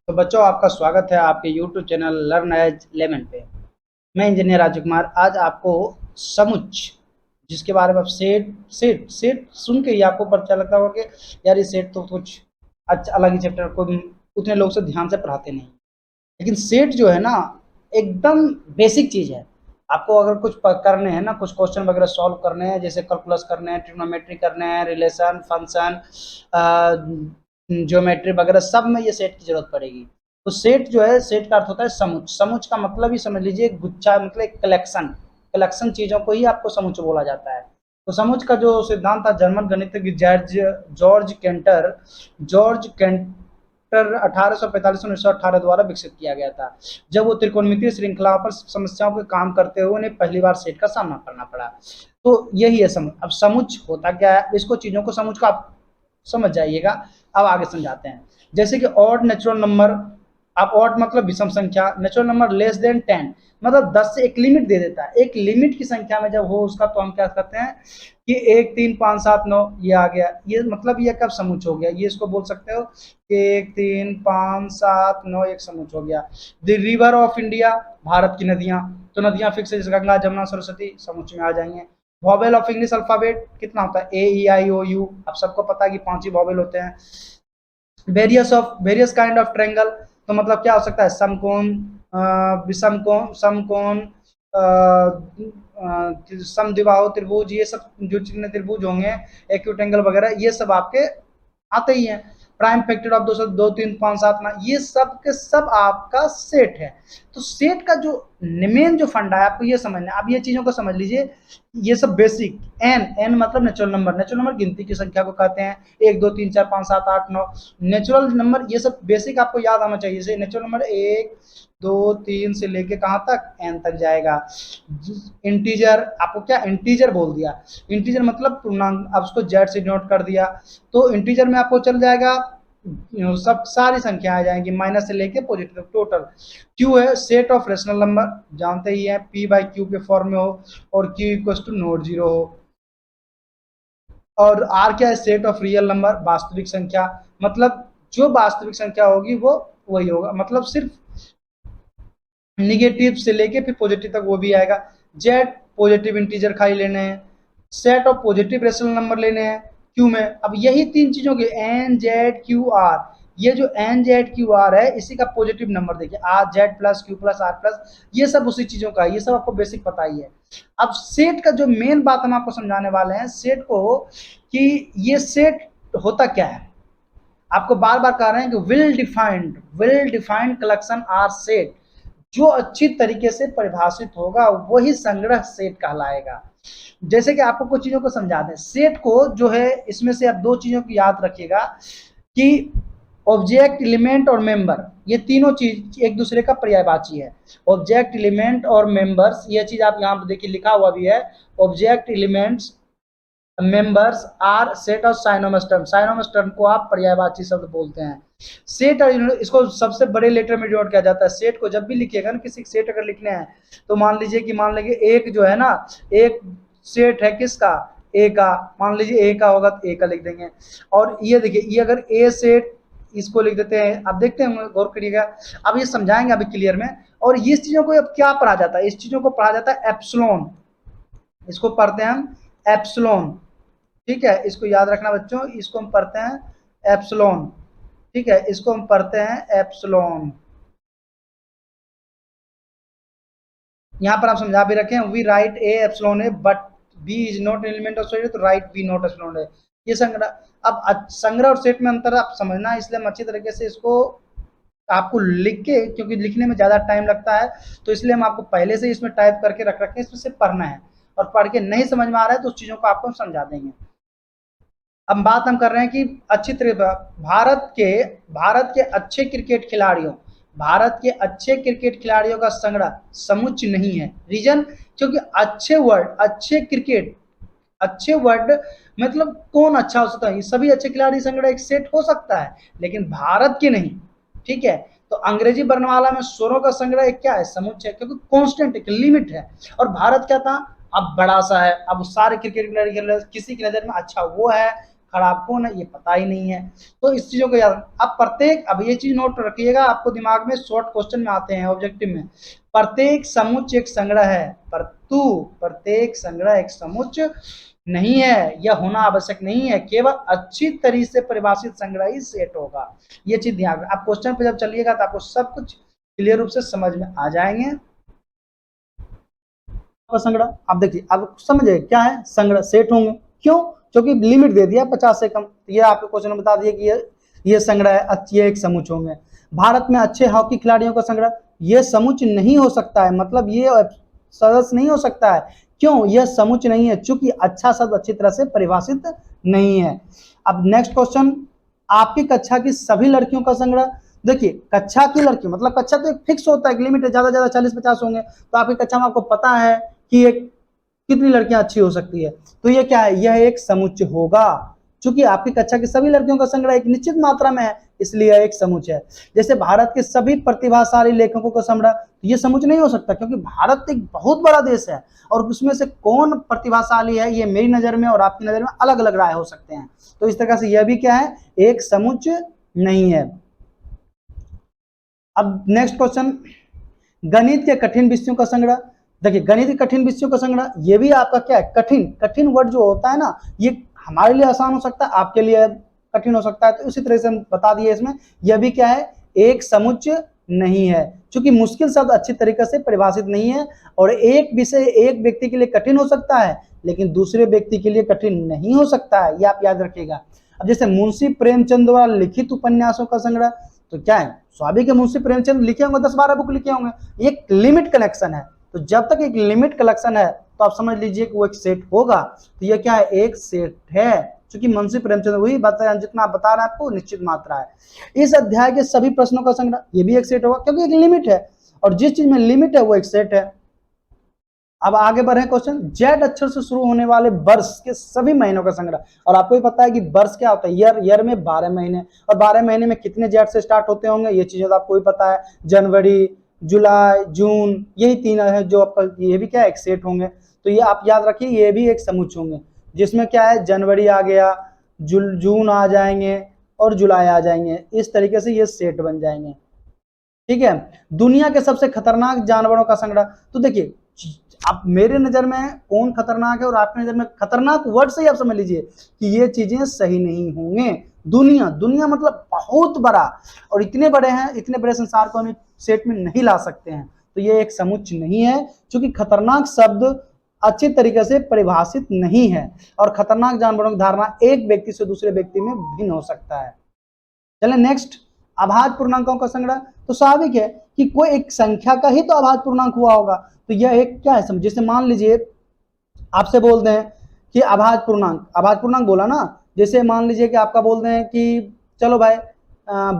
तो बच्चों, आपका स्वागत है आपके YouTube channel learn as lemon पे। मैं इंजीनियर राजू कुमार। आज आपको समुच्च, जिसके बारे में आप सेट सेट सेट सुन के ही आपको पता लगता होगा कि यार ये सेट तो कुछ अच्छा अलग ही चैप्टर को उतने लोग से ध्यान से पढ़ाते नहीं। लेकिन सेट जो है ना, एकदम बेसिक चीज़ है। आपको अगर कुछ करने हैं ना, कुछ क्वेश्चन वगैरह सॉल्व करने हैं, जैसे कैलकुलस करने हैं, ट्रिग्नोमेट्री करने हैं, रिलेशन, फंक्शन, ज्योमेट्री वगैरह, सब में ये सेट की जरूरत पड़ेगी। तो सेट जो है, सेट का अर्थ होता है समुच्च। समुच्च का मतलब ही समझ लीजिए गुच्छा, मतलब एक कलेक्शन। कलेक्शन चीजों को ही आपको समुच्च बोला जाता है। तो समुच्च का जो सिद्धांत था, जर्मन गणितज्ञ जॉर्ज केंटर 1845 से 1918 द्वारा विकसित किया गया था। जब वो त्रिकोणमितीय श्रृंखला पर समस्याओं के काम करते हुए उन्हें पहली बार सेट का सामना करना पड़ा। तो यही है समुच्च। अब समुच्च होता क्या है, इसको चीजों को समुच्च को आप समझ जाइएगा। अब आगे समझाते हैं। जैसे कि ऑड नेचुरल नंबर, आप ऑड मतलब विषम संख्या, नेचुरल नंबर लेस देन 10, मतलब 10 से एक लिमिट दे देता है। एक लिमिट की संख्या में जब हो उसका, तो हम क्या करते हैं कि 1 3 5 7 9 ये आ गया, ये मतलब ये कब समुच्च हो गया, ये इसको बोल सकते हो कि 1 3 5 7 9 एक समुच्च हो गया। The river of India, Bharat की नदियां, तो नदियां फिक्स है, जैसे गंगा जमुना सरस्वती समुच्च में आ जाएंगे। वॉवेल ऑफ इंग्लिश अल्फाबेट कितना होता है, ए ई आई ओ यू, आप सबको पता है कि 5 ही वॉवेल होते हैं। वेरियस काइंड ऑफ ट्रायंगल, तो मतलब क्या हो सकता है, समकोण, विषमकोण, समकोण, समद्विबाहु त्रिभुज, ये सब जो जितने त्रिभुज होंगे, एक्यूट एंगल वगैरह, ये सब आपके आते ही हैं। प्राइम फैक्टर ऑफ 200 2 3 5 7 ना, ये सब के सब आपका सेट है। तो सेट का जो मेन जो फंडा है, आपको ये समझना है। अब ये चीजों को समझ लीजिए, ये सब बेसिक। एन एन मतलब नेचुरल नंबर, नेचुरल नंबर गिनती की संख्या को कहते हैं। 1 2 3 4 5 7 8 9 नेचुरल नंबर, ये सब बेसिक आपको याद आना चाहिए। जैसे नेचुरल नंबर 1 2 3 से लेके कहां तक, एन तक जाएगा। इंटीजर, आपको क्या इंटीजर बोल दिया, इंटीजर मतलब पूर्णांक, अब उसको जेड से नोट कर दिया। तो इंटीजर में आपको चल जाएगा, सब सारी संख्या आ जाएंगी, माइनस से लेके पॉजिटिव टोटल। क्यू है सेट ऑफ रेशनल नंबर, जानते ही है, पी बाई क्यू के फॉर्म में हो, और q equal to not zero हो। और आर क्या है, सेट ऑफ रियल नंबर, वास्तविक संख्या, मतलब जो वास्तविक संख्या होगी वो वही होगा, मतलब सिर्फ निगेटिव से लेके फिर पॉजिटिव तक वो भी आएगा। जेड पॉजिटिव इंटीजर खाली लेने हैं, set of positive rational number लेने हैं क्यू में। अब यही तीन चीजों के एन जेड क्यू आर, ये जो एन जेड क्यू आर है, इसी का पॉजिटिव नंबर देखिए, R Z plus Q plus R plus, ये सब उसी चीजों का है, ये सब आपको बेसिक पता ही है। अब सेट का जो मेन बात हम आपको समझाने वाले हैं सेट को, कि ये सेट होता क्या है। आपको बार बार कह रहे हैं कि well defined collection or set, जो अच्छी तरीके से परिभाषित होगा वही संग्रह सेट कहलाएगा। जैसे कि आपको कुछ चीजों को समझा दें, सेट को जो है, इसमें से आप दो चीजों की याद रखिएगा कि ऑब्जेक्ट, एलिमेंट और मेंबर, ये तीनों चीज एक दूसरे का पर्यायवाची है। ऑब्जेक्ट, एलिमेंट और मेंबर्स, ये चीज आप यहाँ पर देखिए लिखा हुआ भी है। Object, elements, members are set of synonymous term, synonymous term को आप पर्यायवाची शब्द बोलते हैं। सेट, इसको सबसे बड़े लेटर में डिनोट किया जाता है। सेट को जब भी लिखिएगा ना, किसी सेट अगर लिखने हैं, तो मान लीजिए कि मान लीजिए एक जो है ना, एक सेट है किसका, ए का, मान लीजिए ए का होगा तो ए का लिख देंगे। और ये देखिए, ये अगर ए सेट, इसको लिख देते हैं। आप देखते हैं, गौर करिएगा। अब ये समझाएंगे अभी क्लियर में। और इस चीजों को अब क्या पढ़ा जाता है, इस चीजों को पढ़ा जाता है एप्सिलॉन, इसको पढ़ते हैं हम एप्सिलॉन। ठीक है, इसको याद रखना बच्चों, इसको हम पढ़ते हैं एप्सिलॉन। ठीक है, इसको हम पढ़ते हैं एप्सिलॉन। यहां पर आप समझा भी रखें, वी राइट ए एप्सिलॉन है but b is not element of set, तो राइट बी नॉट एप्सिलॉन है। ये संग्रह, अब संग्रह और सेट में अंतर आप समझना, इसलिए हम अच्छी तरीके से इसको आपको लिख के, क्योंकि लिखने में ज्यादा टाइम लगता है, तो इसलिए हम आपको पहले से इसमें टाइप करके रख रखे हैं, इसमें से पढ़ना है। और पढ़ के नहीं समझ में आ रहा है तो उस चीजों को आपको समझा देंगे। अब बात हम कर रहे हैं कि अच्छी तरह भारत के अच्छे क्रिकेट खिलाड़ियों, भारत के अच्छे क्रिकेट खिलाड़ियों का संग्रह समुच्च नहीं है। रीजन, क्योंकि अच्छे वर्ड, अच्छे क्रिकेट, अच्छे वर्ड मतलब कौन अच्छा हो सकता है, सभी अच्छे खिलाड़ी संग्रह एक सेट हो सकता है, लेकिन भारत के नहीं। ठीक है, तो अंग्रेजी वर्णमाला में स्वरों का संग्रह एक क्या है, समुच्चय, क्योंकि कांस्टेंट एक लिमिट है। और भारत क्या था, अब बड़ा सा है, अब सारे क्रिकेट प्लेयर किसी की नजर में अच्छा वो है, खराब कौन है ये पता ही नहीं है। तो इस चीजों को याद, अब ये चीज नोट रखिएगा, आपको दिमाग में शॉर्ट क्वेश्चन में आते हैं ऑब्जेक्टिव में। प्रत्येक समुच्चय एक संग्रह है, परंतु प्रत्येक संग्रह एक समुच्चय नहीं है, यह होना आवश्यक नहीं है, केवल अच्छी तरीके से परिभाषित संग्रह ही सेट होगा। ये चीज ध्यान रखें। आप क्वेश्चन पे जब चलिएगा तो आपको सब कुछ क्लियर रूप से समझ में आ जाएंगे। संग्रह आप देखिए, आप समझे क्या है संग्रह सेट होंगे, क्यों? क्योंकि लिमिट दे दिया 50 से कम, तो ये आपके क्वेश्चन में बता दिए कि ये संग्रह है, ये एक समुच्चय होंगे। भारत में अच्छे हॉकी खिलाड़ियों का संग्रह, ये समुच्चय नहीं हो सकता है, मतलब ये सदस्य नहीं हो सकता है। क्यों? यह समुच्चय नहीं है, चूंकि अच्छा शब्द अच्छी तरह से परिभाषित नहीं है। अब नेक्स्ट क्वेश्चन, आपकी कक्षा की सभी लड़कियों का संग्रह। देखिए कक्षा की लड़की मतलब कक्षा तो एक फिक्स होता है, एक लिमिट है, ज्यादा ज्यादा 40-50 होंगे, तो आपकी कक्षा में आपको पता है कि एक कितनी लड़कियां अच्छी हो सकती है, तो ये क्या है, यह एक समुच्चय होगा। चूंकि आपकी कक्षा की सभी लड़कियों का संग्रह एक निश्चित मात्रा में है, इसलिए एक समुच्चय है। जैसे भारत के सभी प्रतिभाशाली लेखकों का संग्रह, ये समुच्चय नहीं हो सकता, क्योंकि भारत एक बहुत बड़ा देश है और उसमें से कौन प्रतिभाशाली है ये मेरी नजर में और आपकी नजर में अलग अलग राय हो सकते हैं। तो इस तरह से यह भी क्या है, एक समुच्चय नहीं है। अब नेक्स्ट क्वेश्चन, गणित के कठिन विषयों का संग्रह। देखिए गणित के कठिन विषयों का संग्रह, ये भी आपका क्या है, कठिन वर्ड जो होता है ना, ये हमारे लिए आसान हो सकता है, आपके लिए कठिन हो सकता है, तो उसी तरह से हम बता दिए इसमें, यह भी क्या है, एक समुच्चय नहीं है, क्योंकि मुश्किल शब्द अच्छी तरीके से परिभाषित नहीं है, और एक विषय एक व्यक्ति के लिए कठिन हो सकता है लेकिन दूसरे व्यक्ति के लिए कठिन नहीं हो सकता है, ये आप याद रखिएगा। अब जैसे मुंशी प्रेमचंद द्वारा लिखित उपन्यासों का संग्रह, तो क्या है, स्वाभाविक है मुंशी प्रेमचंद लिखे होंगे 10-12 बुक लिखे होंगे, एक लिमिट कलेक्शन है, तो जब तक एक लिमिट कलेक्शन है तो आप समझ लीजिए कि वो एक सेट होगा। तो ये क्या है, एक सेट है, क्योंकि मुंशी प्रेमचंद वही बता, जितना आप बता रहे हैं आपको निश्चित मात्रा है। इस अध्याय के सभी प्रश्नों का संग्रह, ये भी एक सेट होगा, क्योंकि एक लिमिट है, और जिस चीज में लिमिट है वो एक सेट है। अब आगे बढ़े क्वेश्चन, जेड अक्षर से शुरू होने वाले वर्ष के सभी महीनों का संग्रह, और आपको भी पता है कि वर्ष क्या होता है, ईयर में 12 महीने, और 12 महीने में कितने जेड से स्टार्ट होते होंगे, ये चीजें तो आपको भी पता है, जनवरी, जुलाई, जून, यही 3 है जो आपका, ये भी क्या एक सेट होंगे। तो ये आप याद रखिए, ये भी एक समुच्चय होंगे, जिसमें क्या है, जनवरी आ गया, जून आ जाएंगे और जुलाई आ जाएंगे, इस तरीके से ये सेट बन जाएंगे। ठीक है। दुनिया के सबसे खतरनाक जानवरों का संग्रह, तो देखिए आप मेरे नजर में कौन खतरनाक है और आपकी नजर में खतरनाक वर्ड से ही आप समझ लीजिए कि ये चीजें सही नहीं होंगे। दुनिया मतलब बहुत बड़ा, और इतने बड़े हैं, इतने बड़े संसार को हम सेट में नहीं ला सकते हैं, तो ये एक समुच्चय नहीं है, क्योंकि खतरनाक शब्द अच्छी तरीके से परिभाषित नहीं है, और खतरनाक जानवरों की धारणा एक व्यक्ति से दूसरे व्यक्ति में भिन्न हो सकता है। चले नेक्स्ट, अभाज्य पूर्णांकों का संग्रह, तो स्वाभाविक है कि कोई एक संख्या का ही तो अभाज्य पूर्णांक हुआ होगा, तो यह एक क्या है, जैसे मान लीजिए आपसे बोलते हैं कि अभाज्य पूर्णांक बोला ना, जैसे मान लीजिए कि आपका बोलते हैं कि चलो भाई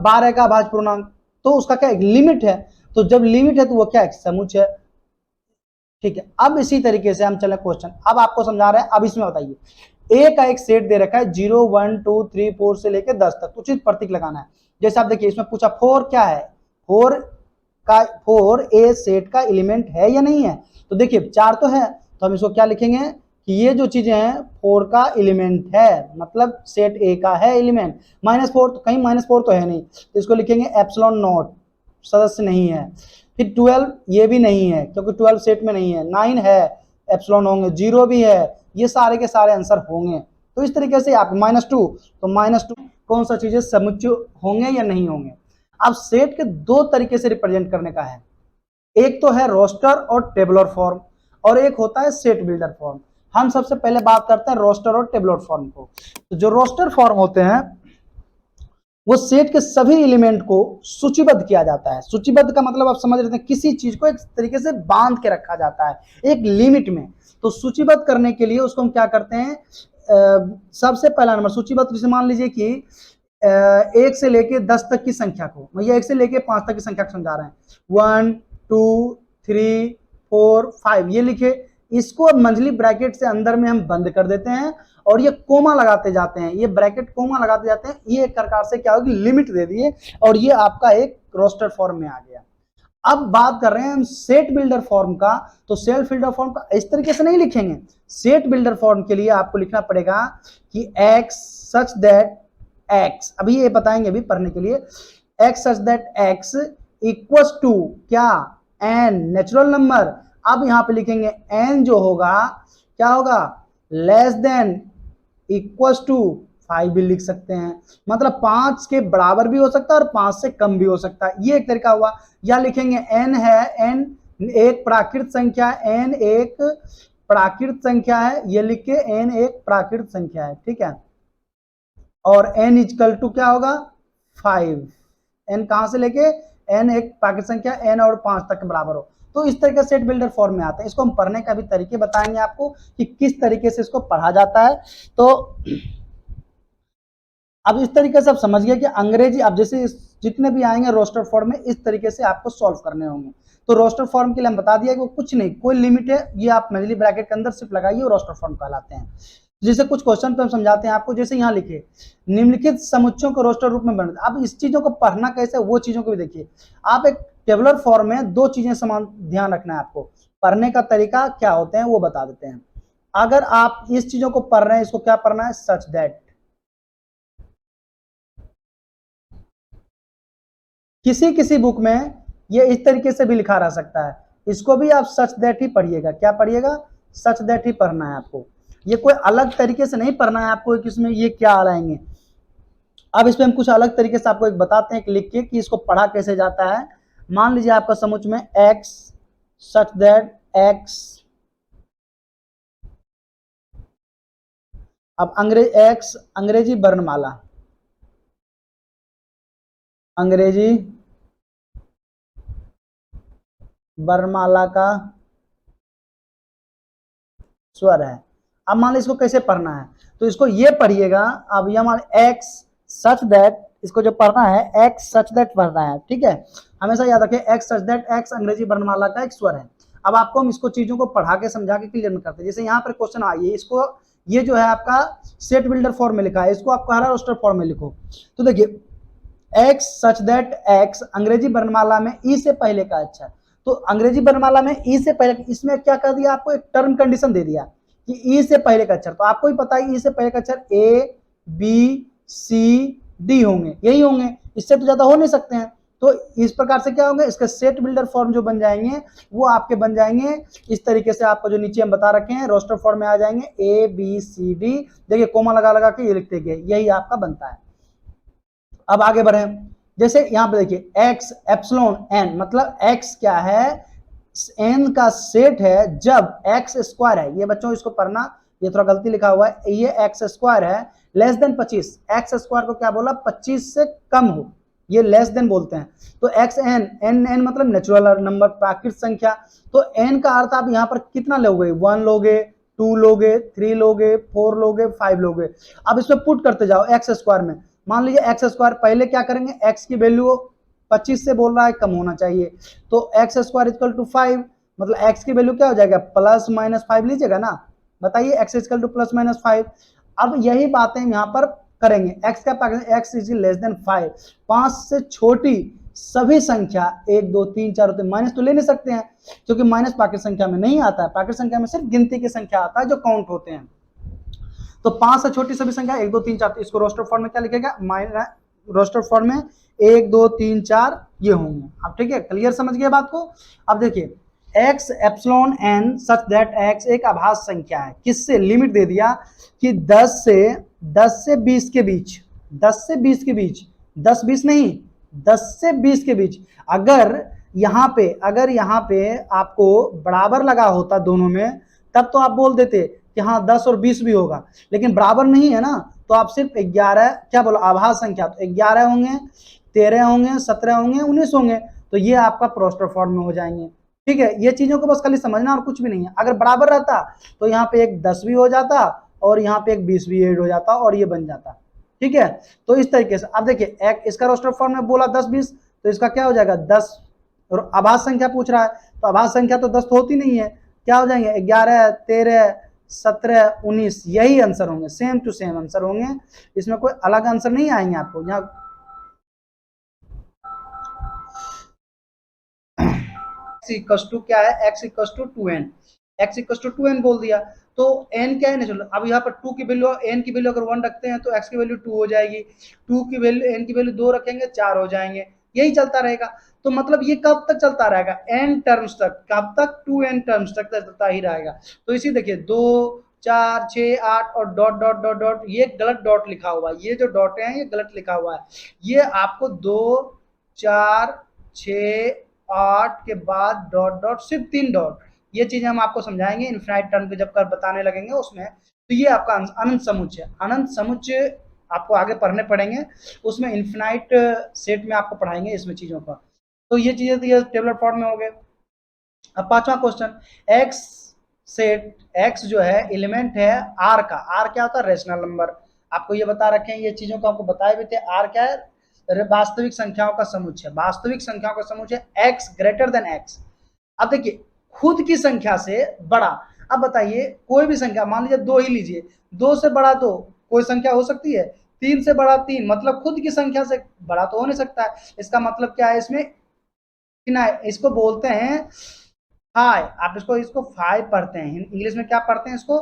12 का अभाज्य पूर्णांक, तो उसका क्या एक लिमिट है, तो जब लिमिट है तो वो क्या है, समुच्चय है। ठीक है। अब इसी तरीके से हम चले क्वेश्चन, अब आपको समझा रहे हैं, अब इसमें बताइए, ए का एक सेट दे रखा है 0 1 2 3 4 से लेकर 10 तक, उचित प्रतीक लगाना है। जैसे आप देखिए इसमें पूछा 4 क्या है, 4 ए सेट का एलिमेंट है या नहीं है, तो देखिए 4 तो है, तो हम इसको क्या लिखेंगे कि ये जो चीजें हैं 4 का एलिमेंट है, मतलब सेट ए का है एलिमेंट। -4 तो कहीं -4 तो है नहीं, तो इसको लिखेंगे एप्सिलॉन नॉट, सदस्य नहीं है। फिर 12 ये भी नहीं है, क्योंकि 12 सेट में नहीं है। 9 है, एप्सिलॉन होंगे, 0 भी है, ये सारे के सारे आंसर होंगे। तो इस तरीके से आप -2, तो -2 कौन सा चीजें समुच्चय होंगे या नहीं होंगे। अब सेट के दो तरीके से रिप्रेजेंट करने का है, एक तो है रोस्टर और टेबुलर फॉर्म, और एक होता है सेट बिल्डर फॉर्म। हम सबसे पहले बात करते हैं रोस्टर और टेबुलर फॉर्म को। तो जो रोस्टर फॉर्म होते हैं वो सेट के सभी एलिमेंट को सूचीबद्ध किया जाता है। सूचीबद्ध का मतलब आप समझ रहे हैं, किसी चीज को एक तरीके से बांध के रखा जाता है एक लिमिट में। तो सूचीबद्ध करने के लिए उसको हम क्या करते हैं, सबसे पहला नंबर सूचीबद्ध, जैसे मान लीजिए कि 1 से लेके 10 तक की संख्या को, भैया 1 से लेके 5 तक की संख्या को समझा रहे हैं, 1 2 3 4 5 ये लिखे, इसको अब मंझली ब्रैकेट से अंदर में हम बंद कर देते हैं और ये कोमा लगाते जाते हैं, ये ब्रैकेट कोमा लगाते जाते हैं, ये एक प्रकार से क्या होगी, लिमिट दे दिए, और ये आपका एक रोस्टर फॉर्म में आ गया। अब बात कर रहे हैं हम सेट बिल्डर फॉर्म का, तो सेट बिल्डर फॉर्म का इस तरीके से नहीं लिखेंगे। सेट बिल्डर फॉर्म के लिए आपको लिखना पड़ेगा कि x सच दैट x, अभी ये बताएंगे अभी पढ़ने के लिए, x such that x equals to क्या, n नेचुरल नंबर। अब यहां पे लिखेंगे n जो होगा क्या होगा, लेस देन इक्वल्स टू 5 भी लिख सकते हैं, मतलब 5 के बराबर भी हो सकता है और 5 से कम भी हो सकता है, ये एक तरीका हुआ। या लिखेंगे n है, n एक प्राकृत संख्या, n एक प्राकृत संख्या है, ये लिख के n एक प्राकृत संख्या है, ठीक है। और n इक्वल टू क्या होगा 5, n कहां से लेके, n एक प्राकृत संख्या n और 5 तक के बराबर हो, तो इस तरह के सेट बिल्डर फॉर्म में आते हैं। इसको हम पढ़ने का भी तरीके बताएंगे आपको कि किस तरीके से इसको पढ़ा जाता है। तो अब इस तरीके से आप समझ गए कि अंग्रेजी, अब जैसे जितने भी आएंगे रोस्टर फॉर्म में इस तरीके से आपको सॉल्व करने होंगे। तो रोस्टर फॉर्म के लिए हम बता दिया कि वो कुछ नहीं, कोई लिमिट है, ये आप मंझली ब्रैकेट के अंदर सिर्फ लगाइए और रोस्टर फॉर्म कहलाते हैं। जैसे कुछ क्वेश्चन पे हम समझाते हैं आपको, जैसे यहाँ लिखे निम्नलिखित समुच्चयों को रोस्टर रूप में बनाते। अब इस चीजों को पढ़ना कैसे, वो चीजों को भी देखिए आप। एक टेबुलर फॉर्म में दो चीजें समान ध्यान रखना है आपको, पढ़ने का तरीका क्या होते हैं वो बता देते हैं। अगर आप इस चीजों को पढ़ रहे हैं, इसको क्या पढ़ना है, सच दैट। किसी किसी बुक में ये इस तरीके से भी लिखा रह सकता है, इसको भी आप सच दैट ही पढ़िएगा। क्या पढ़िएगा, सच दैट ही पढ़ना है आपको, ये कोई अलग तरीके से नहीं पढ़ना है आपको कि इसमें ये क्या लाएंगे। अब इसमें हम कुछ अलग तरीके से आपको एक बताते हैं कि लिख के कि इसको पढ़ा कैसे जाता है। मान लीजिए आपका समुच्चय में x सच दैट x, अब x अंग्रेजी वर्णमाला, अंग्रेजी वर्णमाला का स्वर है। अब मान लीजिए इसको कैसे पढ़ना है, तो इसको ये पढ़िएगा। अब ये मान x सच दैट, इसको जो पढ़ना है x सच दैट पढ़ना है, ठीक है। हमेशा याद रखें x सच दैट x अंग्रेजी वर्णमाला का एक स्वर है। अब आपको हम इसको चीजों को पढ़ा के समझा के क्लियर करते हैं। जैसे यहाँ पर क्वेश्चन आइए, इसको ये जो है आपका सेट बिल्डर फॉर्म में लिखा है, इसको आप हरा रोस्टर फॉर्म में लिखो। तो देखिए x सच दैट x अंग्रेजी वर्णमाला में ई से पहले का अक्षर, तो अंग्रेजी वर्णमाला में ई से पहले, इसमें क्या कर दिया आपको, एक टर्म कंडीशन दे दिया कि ई से पहले का अक्षर, तो आपको ही पता है ई से पहले का अक्षर ए बी सी डी होंगे, यही होंगे, इससे तो ज्यादा हो नहीं सकते हैं। तो इस प्रकार से क्या होंगे, इसके सेट बिल्डर फॉर्म जो बन जाएंगे वो आपके बन जाएंगे इस तरीके से, आपको जो नीचे हम बता रखे हैं रोस्टर फॉर्म में आ जाएंगे ए बी सी डी, देखिए कोमा लगा लगा के ये लिखते गए, यही आपका बनता है। अब आगे बढ़े, जैसे यहां पे देखिए x एप्सिलॉन n, मतलब x क्या है, n का सेट है जब x स्क्वायर है, ये बच्चों इसको पढ़ना, ये थोड़ा गलती लिखा हुआ है, ये x स्क्वायर है लेस देन 25, x स्क्वायर को क्या बोला, 25 से कम हो, ये लेस देन बोलते हैं। तो x n मतलब नेचुरल नंबर, प्राकृत संख्या। तो n का अर्थ आप यहाँ पर कितना लोगे, 1 लोगे, 2 लोगे, 3 लोगे, 4 लोगे, 5 लोगे। अब इसमें पुट करते जाओ x स्क्वायर में, मान लीजिए एक्स स्क्वायर, पहले क्या करेंगे, एक्स की वैल्यू 25 से बोल रहा है कम होना चाहिए, तो एक्स स्क्वायर इक्वल टू 5, मतलब एक्स की वैल्यू क्या हो जाएगा, प्लस माइनस 5 लीजिएगा ना, बताइए x equal to plus minus 5। अब यही बातें यहाँ पर करेंगे, एक्स का एक्स इज लेस देन 5, 5 से छोटी सभी संख्या 1 2 3 4 होते, माइनस तो ले नहीं सकते हैं क्योंकि माइनस प्राकृत संख्या में नहीं आता है, प्राकृत संख्या में सिर्फ गिनती की संख्या आता है जो काउंट होते हैं। तो 5 से छोटी सभी संख्या 1 2 3 4, इसको रोस्टर फॉर्म में क्या लिखेगा, माइनस रोस्टर फॉर्म में 1 2 3 4 ये होंगे। अब ठीक है, क्लियर समझ गए बात को। अब देखिए x epsilon n such that x एक आभास संख्या है, किससे, लिमिट दे दिया कि 10 से 20 के बीच, 10 से 20 के बीच, 10 20 नहीं, 10 से 20 के बीच। अगर यहाँ पे आपको बराबर लगा होता दोनों में, तब तो आप बोल देते कि हाँ 10 और 20 भी होगा, लेकिन बराबर नहीं है ना, तो आप सिर्फ 11, क्या बोलो, आभास संख्या, तो 11 होंगे, 13 होंगे, 17 होंगे, 19 होंगे, तो ये आपका रोस्टर फॉर्म में हो जाएंगे। ठीक है, ये चीजों को बस खाली समझना और कुछ भी नहीं है। अगर बराबर रहता तो यहाँ पे एक 10 भी हो जाता और यहाँ पे एक 20 भी ऐड हो जाता और ये बन जाता। ठीक है, तो इस तरीके से अब देखिए एक इसका रोस्टर फॉर्म में बोला 10 20, तो इसका क्या हो जाएगा 10, और आभास संख्या पूछ रहा है, तो आभास संख्या तो 10 तो होती नहीं है, क्या हो जाएंगे 11 13 17 19, यही आंसर होंगे, सेम टू सेम आंसर होंगे, इसमें कोई अलग आंसर नहीं आएंगे आपको यहाँ। इक्वस टू क्या है, x equals to 2n, x equals to 2n बोल दिया। तो n क्या है नेचुरल, अब यहाँ पर 2 की वैल्यू, n की वैल्यू अगर 1 रखते हैं तो x की वैल्यू 2 हो जाएगी, 2 की वैल्यू, n की वैल्यू 2 रखेंगे 4 हो जाएंगे, यही चलता रहेगा। तो मतलब ये कब तक चलता रहेगा, n टर्म्स तक, कब तक, 2n टर्म्स तक चलता ही रहेगा। तो इसी देखिए 2 4 6 8 और डॉट डॉट डॉट डॉट, ये गलत डॉट लिखा हुआ है, ये जो डॉट है ये गलत लिखा हुआ है, ये आपको 2 4 6 8 के बाद डॉट डॉट, सिर्फ 3 डॉट, ये चीजें हम आपको समझाएंगे इनफिनाइट टर्म पे जब कर बताने लगेंगे उसमें। तो ये आपका अनंत समुच्चय, अनंत समुच्चय आपको आगे पढ़ने पड़ेंगे, उसमें इनफिनाइट सेट में आपको पढ़ाएंगे इसमें चीजों का। तो ये चीजें तो ये टेबलर फॉर्म में हो गए। अब पांचवा क्वेश्चन, एक्स सेट, एक्स जो है एलिमेंट है आर का, आर क्या होता है, रेशनल नंबर, आपको ये बता रखे हैं, ये चीजों को आपको बताए भी थे। आर क्या है, वास्तविक संख्याओं का समुच्चय, वास्तविक संख्याओं का समुच्चय, एक्स ग्रेटर देन एक्स। अब देखिए खुद की संख्या से बड़ा, अब बताइए कोई भी संख्या, मान लीजिए 2 ही लीजिए, 2 से बड़ा 2 कोई संख्या हो सकती है, 3 से बड़ा 3, मतलब खुद की संख्या से बड़ा तो हो नहीं सकता है। इसका मतलब क्या है इसमें, ना इसको बोलते हैं फाई, आप इसको इसको फाई पढ़ते हैं, इंग्लिश में क्या पढ़ते हैं इसको,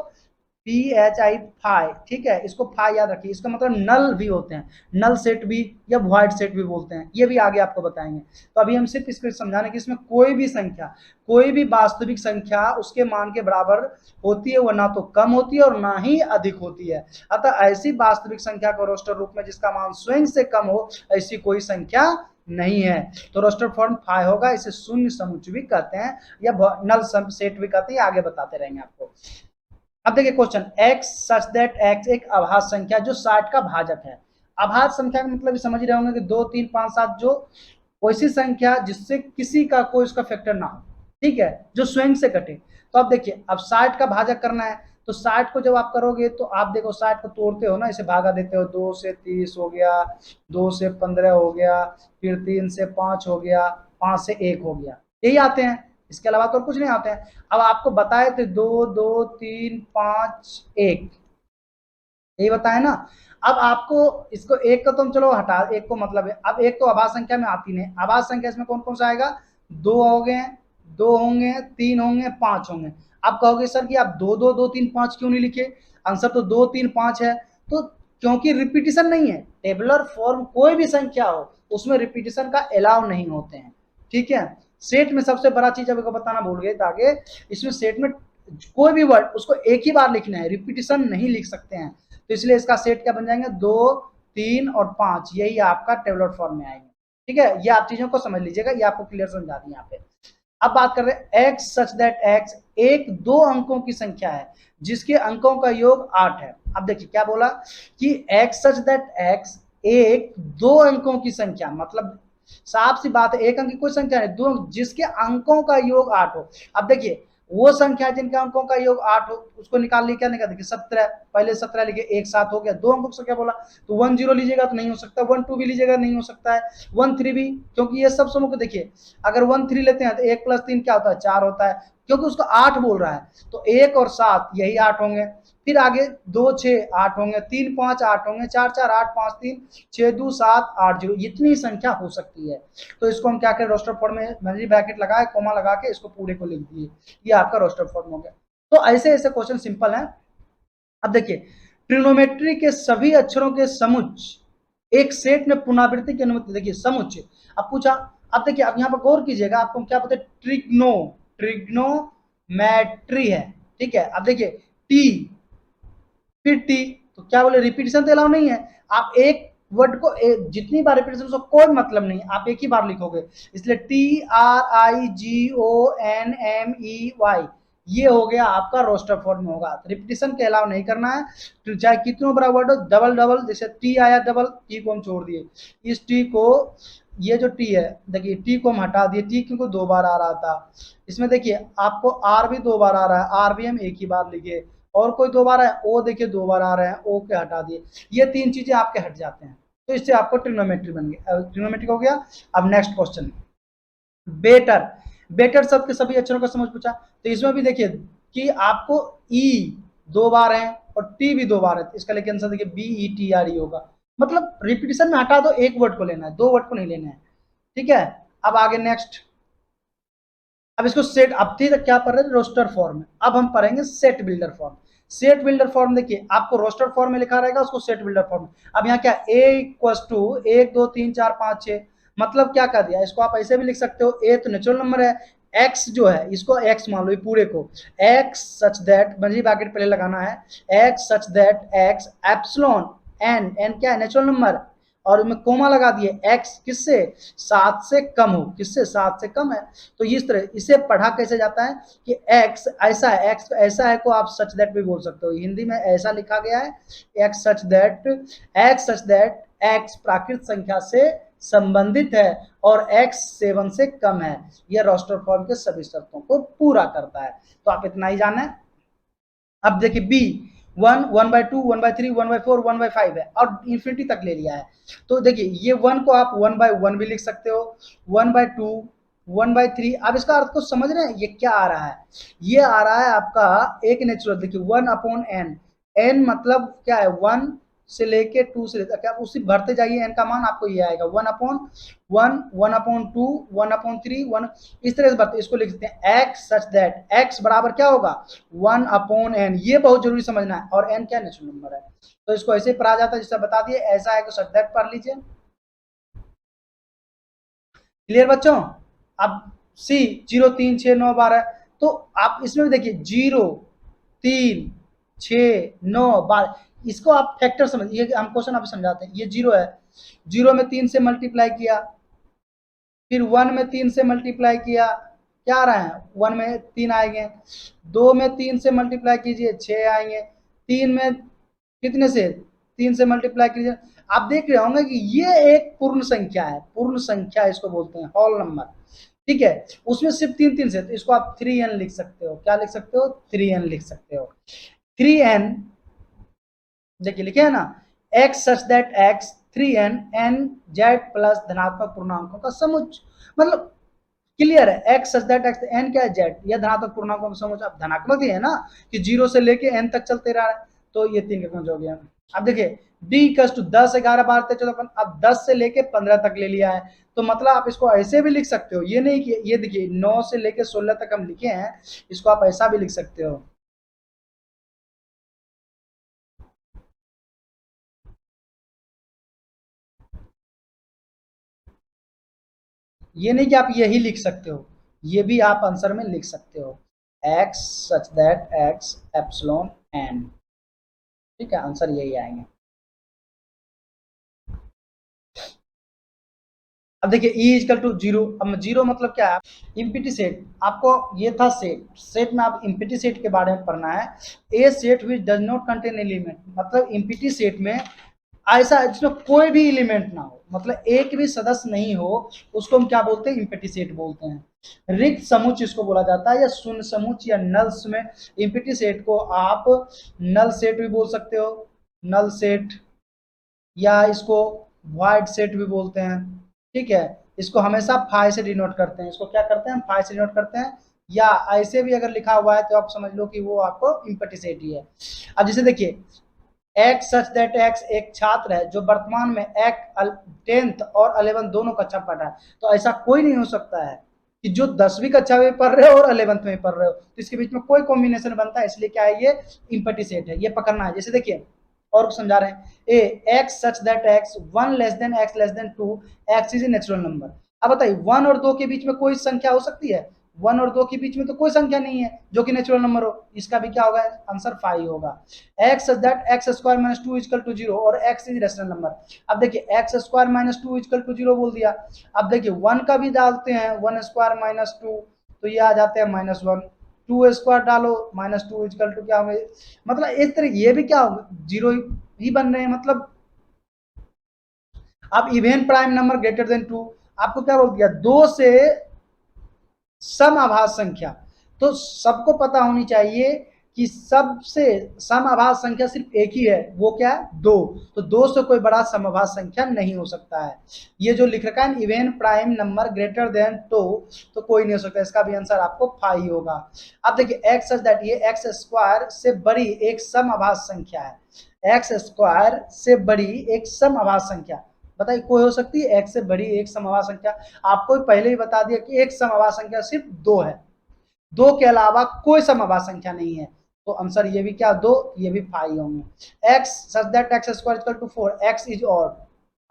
PHI फाई, ठीक है, इसको फाई याद रखिए। इसका मतलब नल भी होते हैं, नल सेट भी या वॉइड सेट भी बोलते हैं, ये भी आगे आपको बताएंगे। तो अभी हम सिर्फ इसको समझाने की, इसमें कोई भी संख्या, कोई भी वास्तविक संख्या उसके मान के बराबर होती है, वह ना तो कम होती है और ना ही अधिक होती है। अतः ऐसी वास्तविक संख्या को रोस्टर रूप में जिसका मान स्वयं से कम हो, ऐसी कोई संख्या नहीं है। तो रोस्टर फॉर्म फाई होगा, इसे शून्य समुच्चय भी कहते हैं या नल सेट भी कहते हैं, आगे बताते रहेंगे आपको। अब देखिए question, x such that x एक अभाज्य संख्या जो 60 का भाजक है। अभाज्य संख्या का मतलब समझ रहे होंगे कि 2 3 5 7, जो वैसी संख्या जिससे किसी का कोई उसका फैक्टर ना हो, ठीक है, जो स्वयं से कटे। तो अब देखिए, अब 60 का भाजक करना है, तो 60 को जब आप करोगे तो आप देखो 60 को तोड़ते हो ना, इसे भागा देते हो, 2 से 30 हो गया, 2 से 15 हो गया, फिर 3 से 5 हो गया, 5 से 1 हो गया, यही आते हैं, इसके अलावा तो कुछ नहीं आते हैं। अब आपको बताए थे 2 2 3 5 1, यही बताया ना। अब आपको इसको एक का तो चलो हटा, एक को मतलब है, अब एक तो अभाज्य संख्या में आती नहीं, अभाज्य संख्या इसमें कौन कौन सा आएगा, 2 हो गए, 2 होंगे, 3 होंगे, 5 होंगे। आप कहोगे सर कि आप 2 2 2 3 5 क्यों नहीं लिखे, आंसर तो 2 3 5 है, तो क्योंकि रिपीटिशन नहीं है, टेबुलर फॉर्म कोई भी संख्या हो उसमें रिपीटिशन का अलाउ नहीं होते हैं, ठीक है। सेट में सबसे बड़ा चीज अभी को बताना भूल गए था आगे, इसमें सेट में कोई भी वर्ड उसको एक ही बार लिखना है, रिपीटिशन नहीं लिख सकते हैं। तो इसलिए इसका सेट क्या बन जाएंगे, 2 3 और 5, यही आपका टेबुलर फॉर्म में आएंगे, ठीक है। ये आप चीजों को समझ लीजिएगा, ये आपको क्लियर समझा दी यहाँ पे। अब बात कर रहे हैं x सच दैट x एक 2 अंकों की संख्या है जिसके अंकों का योग 8 है। अब देखिए क्या बोला कि x सच दैट x एक 2 अंकों की संख्या, मतलब साफ सी बात है, एक अंक की कोई संख्या है, दो जिसके अंकों का योग 8 हो। अब देखिए वो संख्या जिनके अंकों का योग 8 हो उसको निकाल लिया, क्या निकाल, देखिए 17, पहले 17 लिखे, एक साथ हो गया, 2 अंकों से क्या बोला, तो 1 0 लीजिएगा तो नहीं हो सकता, 1 2 भी लीजिएगा नहीं हो सकता है, 1 3 भी, क्योंकि ये सब समूह को देखिए, अगर 1 3 लेते हैं तो 1 + 3 क्या होता है, 4 होता है, क्योंकि उसको 8 बोल रहा है, तो 1 और 7 यही 8 होंगे। फिर आगे 2 6 8 होंगे, 3 5 8 होंगे, 4 4 8 5 3 6 2 7 8 0, इतनी संख्या हो सकती है। तो इसको हम क्या करें, रोस्टर फॉर्म में मैंने ब्रैकेट लगाए, कोमा लगा के इसको पूरे को लिख दिए, ये आपका रोस्टर फॉर्म हो गया। तो ऐसे ऐसे क्वेश्चन सिंपल है। अब देखिए ट्रिग्नोमेट्री के सभी अक्षरों के समुच्चय एक सेट में पुनरावृत्ति की अनुमति, देखिए समुच्चय अब पूछा। अब देखिए, अब यहाँ पर गौर कीजिएगा, आपको क्या पता है, ट्रिग्नोमेट्री है, ठीक है। अब देखिए टी, फिर टी, तो क्या बोले, रिपीटिशन तो अलाउ नहीं है, आप एक वर्ड को जितनी बार रिपीटिशन उसको कोई मतलब नहीं, आप एक ही बार लिखोगे, इसलिए TRIGONMEY, ये हो गया आपका रोस्टर फॉर्म में होगा, तो रिपीटिशन के अलाउ नहीं करना है, तो चाहे कितनों बड़ा वर्ड हो, डबल डबल, जैसे टी आया डबल, टी को हम छोड़ दिए, इस टी को, ये जो टी है देखिए, टी को हम हटा दिए, टी क्योंकि 2 बार आ रहा था, इसमें देखिए आपको आर भी 2 बार आ रहा है, आर भी हम एक ही बार लिखे, और कोई 2 बार है, ओ देखिए 2 बार आ रहे हैं, ओ के हटा दिए, ये 3 चीजें आपके हट जाते हैं, तो इससे आपको ट्रिग्नोमेट्री बन गया, ट्रिग्नोमेट्री हो गया। अब नेक्स्ट क्वेश्चन, बेटर, बेटर शब्द के सभी अक्षरों का समझ पूछा, तो इसमें भी देखिए कि आपको ई 2 बार है और टी भी 2 बार है, इसका लेकिन आंसर देखिए BETRE होगा, मतलब रिपीटिशन में हटा दो, एक वर्ड को लेना है, 2 वर्ड को नहीं लेना है, ठीक है। अब आगे नेक्स्ट, अब इसको सेट, अब तक क्या पढ़ रहे थे, रोस्टर फॉर्म में, अब हम पढ़ेंगे set builder form. Set builder form देखिए आपको रोस्टर फॉर्म में लिखा रहेगा, उसको सेट बिल्डर फॉर्म। अब यहाँ क्या ए इक्वल्स टू 1 2 3 4 5 6, मतलब क्या कर दिया, इसको आप ऐसे भी लिख सकते हो, ए तो नेचुरल नंबर है, एक्स जो है इसको एक्स मान लो, ये पूरे को एक्स सच दैट, बंजी ब्रैकेट पहले लगाना है, x such that x epsilon N, N क्या है नेचुरल नंबर, और उसमें कोमा लगा दिए, एक्स किससे 7 से कम हो, किससे 7 से कम है। तो इस तरह इसे पढ़ा कैसे जाता है कि एक्स ऐसा है, एक्स ऐसा है को आप सच दैट भी बोल सकते हो, हिंदी में ऐसा लिखा गया है x such that, X such that X प्राकृत संख्या से संबंधित है और एक्स 7 से कम है, यह रोस्टर फॉर्म के सभी शर्तों को पूरा करता है। तो आप इतना ही जाने। अब देखिए बी 1 1/2 1/3 1/4 1/5 है और इन्फिनिटी तक ले लिया है। तो देखिए ये 1 को आप 1/1 भी लिख सकते हो, 1/2 1/3। आप इसका अर्थ को समझ रहे हैं, ये क्या आ रहा है, ये आ रहा है आपका एक नेचुरल, देखिए 1/n, n मतलब क्या है 1 से लेके 2 से लेकर, क्या उसी भरते जाइए n का मान आपको ये आएगा 1/1 1/2 1/3 1, इस तरह से बढ़ते, इसको लिख सकते हैं x सच दैट x बराबर क्या होगा 1/n, ये बहुत जरूरी समझना है, और n क्या नेचुरल नंबर है, तो इसको ऐसे पढ़ा जाता है, जिससे बता दिए ऐसा है तो सच दैट पढ़ लीजिए। क्लियर बच्चों। अब सी 0 3 6 9 12, तो आप इसमें भी देखिए 0 3 6 9 12, इसको आप फैक्टर समझिए, हम क्वेश्चन अभी समझाते हैं, ये 0 है, 0 में 3 से मल्टीप्लाई किया, फिर 1 में 3 से मल्टीप्लाई किया, क्या आ रहा है 1 में 3 आएंगे, 2 में 3 से मल्टीप्लाई कीजिए 6 आएंगे, 3 में कितने से 3 से मल्टीप्लाई कीजिए, आप देख रहे होंगे कि ये एक पूर्ण संख्या है, पूर्ण संख्या इसको बोलते हैं, होल नंबर, ठीक है, उसमें सिर्फ 3 3 से, तो इसको आप 3n लिख सकते हो, क्या लिख सकते हो 3n लिख सकते हो, 3n देखिए लिखे है ना, x such that x 3n n z plus धनात्मक पूर्णांकों का समुच्च, मतलब क्लियर है, x such that x n क्या है z, यह धनात्मक पूर्णांकों का समुच्च, अब धनात्मक ही है ना कि 0 से लेके n तक चलते रहा है, तो ये 3 का हो गया। अब देखिए d इक्वल्स टू 10 11 12 13 14, अब 10 से लेके 15 तक ले लिया है, तो मतलब आप इसको ऐसे भी लिख सकते हो, ये नहीं कि ये देखिए 9 से लेके 16 तक हम लिखे हैं, इसको आप ऐसा भी लिख सकते हो, ये नहीं कि आप यही लिख सकते हो, ये भी आप आंसर में लिख सकते हो, x such that x epsilon n, ठीक है, आंसर यही आएंगे। अब देखिए ई इजकल टू 0, अब 0 मतलब क्या है, इम्पिटी सेट, आपको ये था सेट, सेट में आप इम्पिटी सेट के बारे में पढ़ना है, a set which does not contain element, मतलब इम्पिटी सेट में ऐसा है जिसमें कोई भी एलिमेंट ना हो, मतलब एक भी सदस्य नहीं हो, उसको हम क्या बोलते हैं इम्पिटी सेट बोलते हैं। रिक्त समुच्चय इसको बोला जाता है, या शून्य समुच्चय या नल्स में, इम्पिटी सेट को आप नल सेट भी बोल सकते हो, नल सेट, या इसको वाइड सेट भी बोलते हैं, ठीक है, इसको हमेशा फाइ से डिनोट करते हैं, इसको क्या करते हैं फाइ से डिनोट करते हैं, या ऐसे भी अगर लिखा हुआ है तो आप समझ लो कि वो आपको इम्पिटी सेट ही है। अब जैसे देखिए एक्स सच दैट एक्स एक छात्र है जो वर्तमान में एक 10th और 11th दोनों कक्षा पढ़ रहा है, तो ऐसा कोई नहीं हो सकता है कि जो 10वीं कक्षा में पढ़ रहे हो और 11th में पढ़ रहे हो, तो इसके बीच में कोई कॉम्बिनेशन बनता है, इसलिए क्या है ये इम्पटी सेट है, ये पकड़ना है। जैसे देखिए और समझा रहे हैं, A X such that X 1 less than X less than 2 X is a natural number. अब बताइए 1 और 2 के बीच में कोई संख्या हो सकती है, 1 और 2 के बीच में तो कोई संख्या नहीं है जो कि नेचुरल नंबर हो, इसका भी क्या होगा आंसर 5 होगा। X that x square minus 2 equal to 0 और एक्स इज रेशनल नंबर। अब देखिए x square minus 2 equal to 0 बोल दिया, अब देखिए 1 का भी डालते हैं, 1 स्क्वायर माइनस 2, तो ये आ जाते हैं -1, 2 स्क्वायर डालो -2 इजकल टू क्या होगा, मतलब इस तरह ये भी क्या होगा 0 ही बन रहे हैं, मतलब अब even prime number greater than 2, आपको क्या बोल दिया 2 से सम आभाज्य संख्या, तो सबको पता होनी चाहिए कि सबसे सम आभाज्य संख्या सिर्फ एक ही है, वो क्या है 2, तो 2 से कोई बड़ा सम आभाज्य संख्या नहीं हो सकता है। ये जो लिख रखा है even prime number greater than 2, तो कोई नहीं हो सकता, इसका भी आंसर आपको 5 होगा। अब देखिए एक्स सच दैट ये एक्स स्क्वायर से बड़ी एक सम आभाज्य संख्या है, एक्स स्क्वायर से बड़ी एक सम आभाज्य संख्या, बताइए कोई हो सकती है एक से बड़ी एक समआवास संख्या? आपको पहले ही बता दिया कि एक समआवास संख्या सिर्फ दो है, दो के अलावा कोई समआवास संख्या नहीं है। तो आंसर ये भी क्या, दो, ये भी 5 होंगे। x such that x square equal to 4, x is odd.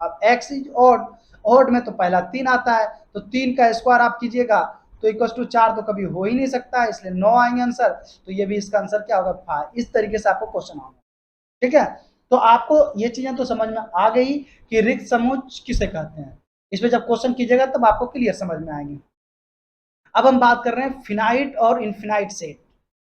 अब x इज ऑड, ऑड में तो पहला 3 आता है, तो 3 का स्क्वायर आप कीजिएगा तो इक्वल टू 4 तो कभी हो ही नहीं सकता है, इसलिए 9 आएंगे आंसर। तो ये भी इसका आंसर क्या होगा, 5। इस तरीके से आपको क्वेश्चन आएगा। ठीक है, तो आपको ये चीजें तो समझ में आ गई कि रिक्त समुच्चय किसे कहते हैं। इसमें जब क्वेश्चन कीजिएगा तब आपको क्लियर समझ में आएंगे। अब हम बात कर रहे हैं फिनाइट और इनफिनाइट सेट।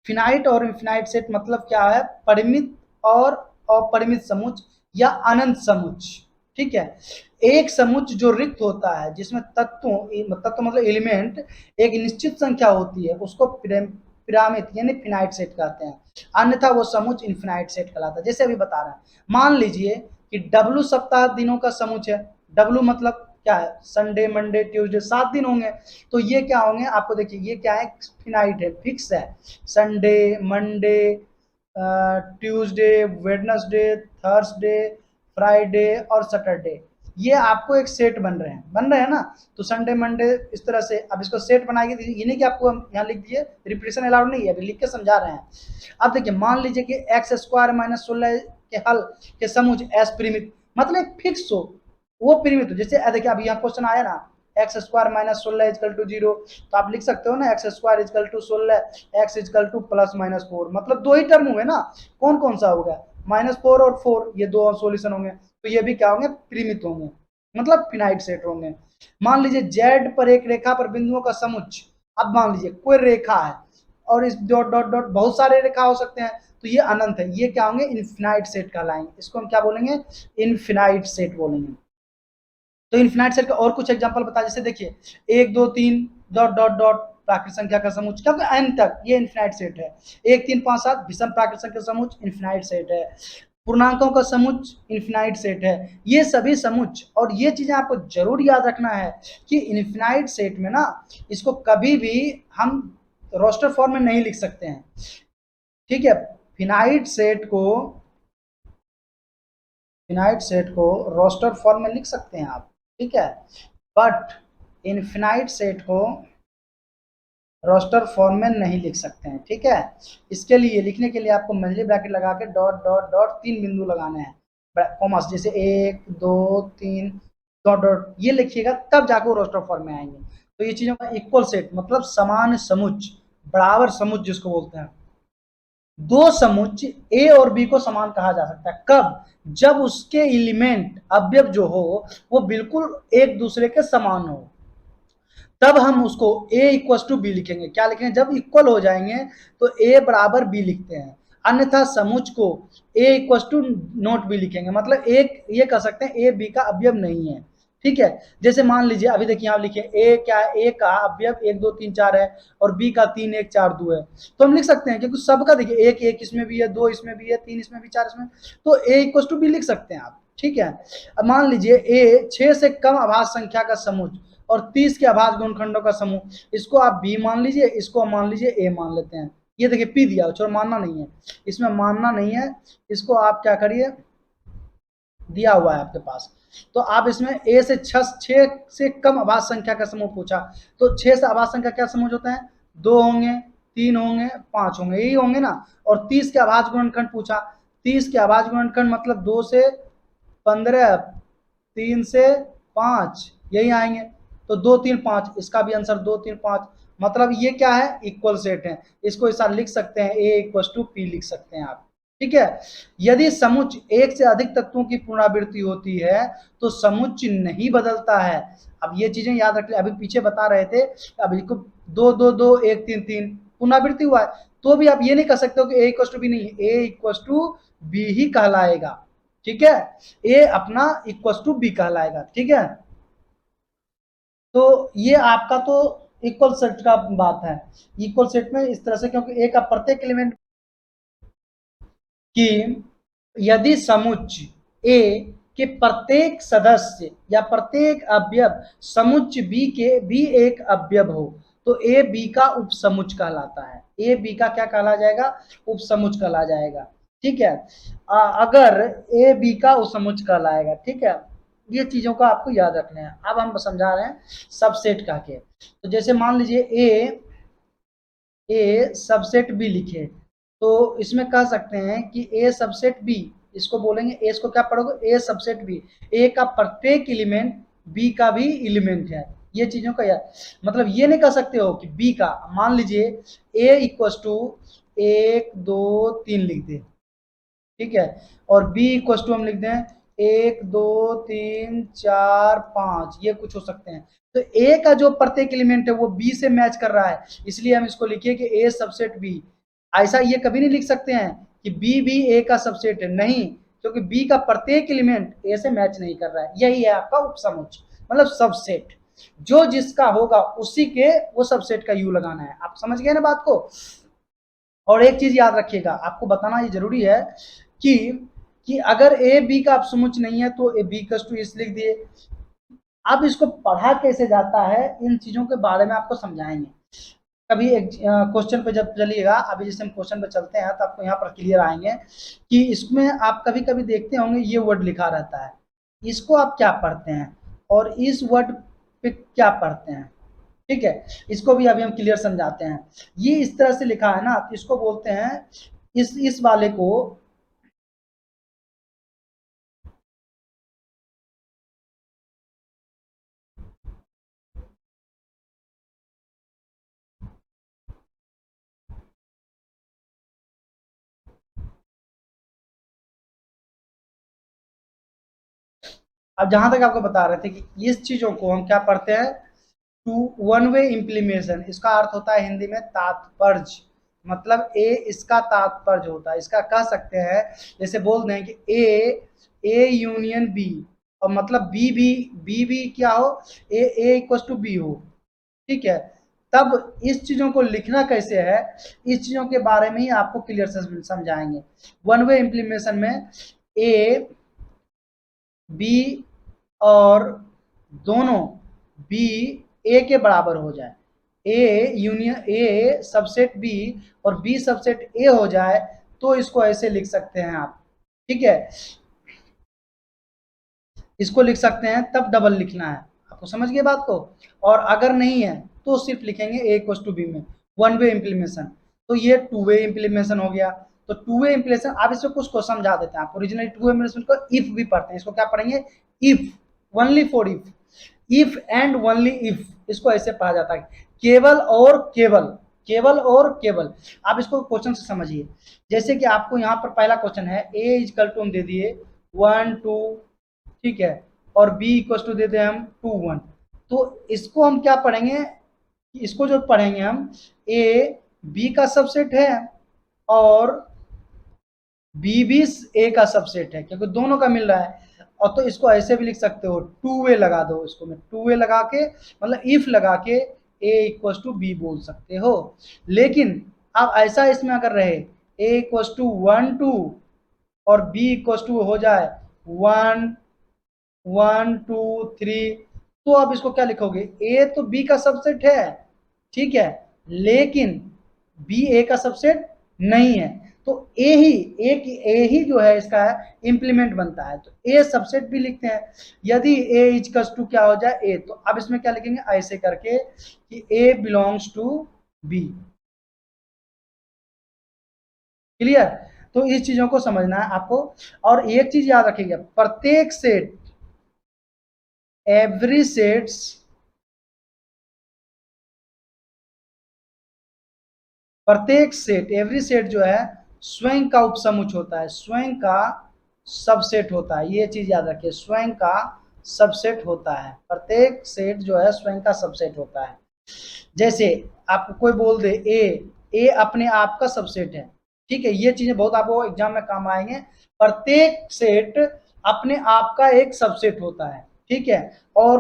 फिनाइट और इनफिनाइट सेट मतलब क्या है, परिमित और अपरिमित समुच्चय या अनंत समुच्चय। ठीक है, एक समुच्चय जो रिक्त होता है जिसमें तत्व मतलब एलिमेंट एक निश्चित संख्या होती है उसको पिरामिड यानी फिनाइट सेट कहते हैं, अन्यथा वो समुच्चय इनफिनाइट सेट कहलाता है। जैसे अभी बता रहे हैं, मान लीजिए कि डब्लू सप्ताह दिनों का समुच्चय है। डब्लू मतलब क्या है, संडे मंडे ट्यूसडे, 7 दिन होंगे। तो ये क्या होंगे, आपको देखिए ये क्या है, फिनाइट है, फिक्स है। Sunday, Monday, Tuesday, Wednesday, Thursday, Friday और सैटरडे, ये आपको एक सेट बन रहे हैं ना। तो संडे मंडे इस तरह से अब इसको सेट बनाएंगे, ये नहीं कि आपको हम यहाँ लिख दिए, रिपीटेशन अलाउड नहीं है, अभी लिख के समझा रहे हैं। अब देखिए मान लीजिए कि एक्स स्क्वायर माइनस 16 के हल के समुच्चय एस परिमित, मतलब फिक्स हो, वो परिमित हो। जैसे देखिए अब यहाँ क्वेश्चन आया ना, x square minus 16 equal to 0, तो आप लिख सकते हो ना x square equal to 16 x equal to plus minus 4, मतलब दो ही टर्म हुए ना, कौन कौन सा हो गया, -4 और 4, ये दो सॉल्यूशन होंगे, तो ये भी क्या होंगे, परिमित होंगे, मतलब फिनाइट सेट होंगे। मान लीजिए जेड पर एक रेखा पर बिंदुओं का समुच्चय, अब मान लीजिए कोई रेखा है और इस डॉट डॉट डॉट बहुत सारे रेखा हो सकते हैं, तो ये अनंत है, ये क्या होंगे, इनफिनाइट सेट कहलाएंगे। इसको हम क्या बोलेंगे, इनफिनाइट सेट बोलेंगे। तो इनफिनाइट सेट का और कुछ एग्जांपल बता, जैसे देखिए 1 2 3 डॉट डॉट डॉट प्राकृत संख्या का समुच्चय, क्योंकि एन तक ये इनफिनाइट सेट है। 1 3 5 7 विषम प्राकृत संख्या समुच्चय, इनफिनाइट सेट है। पूर्णांकों का समुच्चय इनफिनाइट सेट है। ये सभी समुच्चय, और ये चीजें आपको जरूर याद रखना है कि इनफिनाइट सेट में ना, इसको कभी भी हम रोस्टर फॉर्म में नहीं लिख सकते हैं। ठीक है, फिनाइट सेट को रोस्टर फॉर्म में लिख सकते हैं आप, ठीक है, बट इनफिनाइट सेट को रोस्टर फॉर्म में नहीं लिख सकते हैं। ठीक है, इसके लिए लिखने के लिए आपको मंझली ब्रैकेट लगा के डॉट डॉट डॉट 3 बिंदु लगाने हैं, कॉमा, जैसे 1 2 3 डॉट डॉट, ये लिखिएगा तब जाकर रोस्टर फॉर्म में आएंगे। तो ये चीजों का इक्वल सेट मतलब समान समुच्चय, बराबर समुच्चय जिसको बोलते हैं। दो समुच्चय ए और बी को समान कहा जा सकता है कब, जब उसके एलिमेंट अवयव जो हो वो बिल्कुल एक दूसरे के समान हो, तब हम उसको ए इक्वल टू बी लिखेंगे। क्या लिखेंगे, जब इक्वल हो जाएंगे तो ए बराबर बी लिखते हैं, अन्यथा समुच्चय को ए इक्वल टू नॉट बी लिखेंगे, मतलब एक ये कह सकते हैं ए बी का अवयव नहीं है। ठीक है, जैसे मान लीजिए अभी देखिए आप लिखिए ए क्या है, ए का अवयव 1 2 3 4 है और बी का 3 1 4 2 है, तो हम लिख सकते हैं क्योंकि सबका देखिए एक एक इसमें भी है, 2 इसमें भी है, 3 इसमें भी, 4 इसमें, तो ए इक्वल टू बी लिख सकते हैं आप। ठीक है, अब मान लीजिए ए 6 से कम अभाज्य संख्या का समुच्चय और 30 के अभाज्य गुणनखंडों का समूह, इसको आप बी मान लीजिए, इसको मान लीजिए ए मान लेते हैं। ये देखिए पी दिया, छोड़ मानना नहीं है, इसमें मानना नहीं है, इसको आप क्या करिए, दिया हुआ है आपके पास, तो आप इसमें ए से 6 से कम अभाज्य संख्या का समूह पूछा, तो 6 से अभाज्य संख्या क्या समूह होता है, 2 होंगे, 3 होंगे, 5 होंगे, यही होंगे ना। और 30 के अभाज्य गुणनखंड पूछा, 30 के अभाज्य गुणनखंड मतलब 2 से 15, 3 से 5, यही आएंगे, तो 2 3 5, इसका भी आंसर 2 3 5, मतलब ये क्या है, इक्वल सेट है। इसको ऐसा लिख सकते हैं, ए इक्वल टू पी लिख सकते हैं आप। ठीक है, यदि समुच्चय एक से अधिक तत्वों की पुनरावृत्ति होती है तो समुच्चय नहीं बदलता है। अब ये चीजें याद रख ले, अभी पीछे बता रहे थे, अब इसको 2 2 2 1 3 3 पुनरावृत्ति हुआ है, तो भी आप ये नहीं कह सकते हो कि ए इक्वल टू बी नहीं है, ए इक्वल टू बी ही कहलाएगा। ठीक है, ए अपना इक्वल टू बी कहलाएगा। ठीक है, तो ये आपका तो इक्वल सेट का बात है। इक्वल सेट में इस तरह से, क्योंकि ए का प्रत्येक एलिमेंट कि यदि समुच्चय ए के प्रत्येक सदस्य या प्रत्येक अवयव समुच्चय बी के भी एक अवयव हो तो ए बी का उपसमुच्चय कहलाता है। ए बी का क्या कहला जाएगा, उपसमुच्चय कहला जाएगा। ठीक है, अगर ए बी का उपसमुच्चय कहलाएगा। ठीक है, ये चीजों का आपको याद रखना है। अब हम समझा रहे हैं सबसेट का के। तो जैसे मान लीजिए ए सबसेट बी लिखे, तो इसमें कह सकते हैं कि ए सबसेट बी, इसको बोलेंगे ए, इसको क्या पढ़ोगे, ए सबसेट बी, ए का प्रत्येक एलिमेंट बी का भी एलिमेंट है। ये चीजों का याद, मतलब ये नहीं कह सकते हो कि बी का, मान लीजिए ए इक्वल टू 1 2 3 लिख दे, ठीक है, और बी इक्वल टू हम लिख दें 1 2 3 4 5, ये कुछ हो सकते हैं। तो ए का जो प्रत्येक एलिमेंट है वो बी से मैच कर रहा है, इसलिए हम इसको लिखिए कि ए सबसेट बी। ऐसा ये कभी नहीं लिख सकते हैं कि बी भी ए का सबसेट है, नहीं, क्योंकि बी का प्रत्येक एलिमेंट ए से मैच नहीं कर रहा है। यही है आपका उपसमुच्चय, मतलब सबसेट, जो जिसका होगा उसी के वो सबसेट का यू लगाना है। आप समझ गए ना बात को। और एक चीज याद रखिएगा, आपको बताना ये जरूरी है कि अगर ए बी का अपसमुच्चय नहीं है तो ए बी कस टू इस लिख दिए। अब इसको पढ़ा कैसे जाता है, इन चीजों के बारे में आपको समझाएंगे कभी एक क्वेश्चन पे जब चलिएगा। अभी जैसे हम क्वेश्चन पे चलते हैं तो आपको यहाँ पर क्लियर आएंगे कि इसमें आप कभी कभी देखते होंगे ये वर्ड लिखा रहता है, इसको आप क्या पढ़ते हैं और इस वर्ड पे क्या पढ़ते हैं, ठीक है, इसको भी अभी हम क्लियर समझाते हैं। ये इस तरह से लिखा है ना, तो इसको बोलते हैं, इस वाले को अब जहां तक आपको बता रहे थे कि इस चीजों को हम क्या पढ़ते हैं, टू वन वे इम्प्लीमेशन। इसका अर्थ होता है हिंदी में तात्पर्य, मतलब ए इसका तात्पर्य होता है। इसका कह सकते हैं, जैसे बोल दें कि ए यूनियन बी, और मतलब बी भी क्या हो, ए इक्वल टू बी हो, ठीक है। तब इस चीजों को लिखना कैसे है, इस चीजों के बारे में ही आपको क्लियर से समझाएंगे। वन वे इम्प्लीमेशन में ए बी और दोनों बी ए के बराबर हो जाए, A union A subset B और बी सबसेट ए हो जाए, तो इसको ऐसे लिख सकते हैं आप, ठीक है, इसको लिख सकते हैं। तब डबल लिखना है, आपको समझ गए बात को। और अगर नहीं है तो सिर्फ लिखेंगे ए इक्वल टू बी में वन वे इम्प्लीमेशन। तो ये टू वे इम्प्लीमेशन हो गया। तो टू वे इम्प्लीमेशन, आप इसमें कुछ को समझा देते हैं। आप ओरिजिनली टू वे इम्प्लीमेशन को इफ भी पढ़ते हैं, इसको क्या पढ़ेंगे, if, only for if, if and only if, इसको ऐसे पढ़ा जाता है, केवल और केवल, केवल और केवल। आप इसको क्वेश्चन से समझिए, जैसे कि आपको यहाँ पर पहला क्वेश्चन है, ए इजकल टू हम दे दिए 1 2, ठीक है, और बी इक्वल टू देते हैं हम 2 1। तो इसको हम क्या पढ़ेंगे, इसको जो पढ़ेंगे हम, ए बी का सबसेट है और बी भी ए का सबसेट है, क्योंकि दोनों का मिल रहा है। और तो इसको ऐसे भी लिख सकते हो, टू वे लगा दो, इसको में टू वे लगा के, मतलब इफ लगा के ए इक्वल टू बी बोल सकते हो। लेकिन अब ऐसा इसमें अगर रहे ए इक्वल टू 1 2 और बी इक्वल टू हो जाए 1 1 2 3, तो अब इसको क्या लिखोगे, ए तो बी का सबसेट है, ठीक है, लेकिन बी ए का सबसेट नहीं है। तो ए ही जो है इसका इंप्लीमेंट बनता है, तो ए सबसेट भी लिखते हैं। यदि ए इजकस टू क्या हो जाए ए, तो अब इसमें क्या लिखेंगे ऐसे करके कि ए बिलोंग्स टू बी। क्लियर। तो इस चीजों को समझना है आपको। और एक चीज याद रखिएगा, प्रत्येक सेट, एवरी सेट्स, प्रत्येक सेट, एवरी सेट जो है स्वयं का उपसमुच होता है, स्वयं का सबसेट होता है। ये चीज याद रखिए, स्वयं का सबसेट होता है, प्रत्येक सेट जो है स्वयं का सबसेट होता है। जैसे आपको कोई बोल दे ए अपने आप का सबसेट है, ठीक है, ये चीजें बहुत आपको एग्जाम में काम आएंगे। प्रत्येक सेट अपने आप का एक सबसेट होता है, ठीक है, और